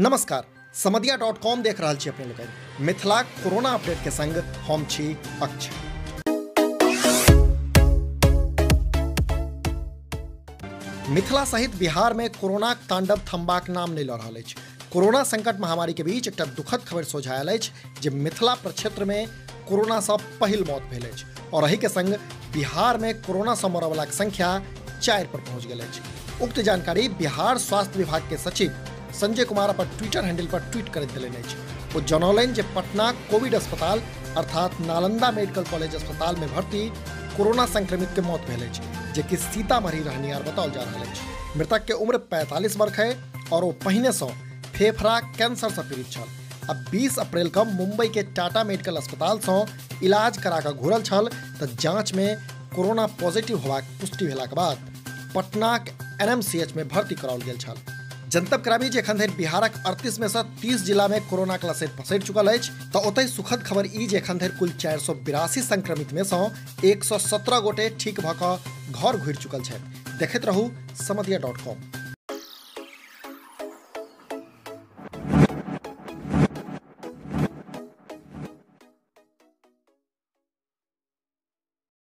नमस्कार, समधिया.com देख रहल छी अपने लोग। मिथिला कोरोना अपडेट के संग हम छी अक्षय। मिथिला सहित बिहार में कोरोना तांडव थमबाक नाम नहीं ल रहल अछि। कोरोना संकट महामारी के बीच एक दुखद खबर सोझा आयल अछि जे मिथिला प्रक्षेत्र में कोरोना से पहिल मौत भेल अछि और एहि के संग बिहार में कोरोना से मरय वाला संख्या 4 पर पहुंच गेल अछि। उक्त जानकारी बिहार स्वास्थ्य विभाग के सचिव संजय कुमार अपन ट्विटर हैंडल पर ट्वीट करैत देलनि अछि। ओ जनौलनि जे पटना कोविड अस्पताल अर्थात नालंदा मेडिकल कॉलेज अस्पताल में भर्ती कोरोना संक्रमित के मौत भेल अछि, जेकि सीतामढ़ी रहनिहार बताओल जा रहल अछि। मृतक के उम्र 45 वर्ष है और वो पहिने से फेफड़ा कैंसर से पीड़ित छल। अब 20 अप्रैल को मुंबई के टाटा मेडिकल अस्पताल से इलाज करा के घुरल छल त जांच में कोरोना पॉजिटिव होबाक पुष्टि भेला के बाद पटना एनएमसीएच में भर्ती कराओल गेल छल। जनतब कराबी जे एखन धरि बिहारक 38 में से 30 जिला में कोरोना के लसैट पसरि चुकल अछि। तऽ ओतहि सुखद खबर ई जे एखन धरि कुल 482 संक्रमित में से 117 गोटे ठीक भऽ कऽ घर घुरि चुकल छथि। देखैत रहू समधिया.com।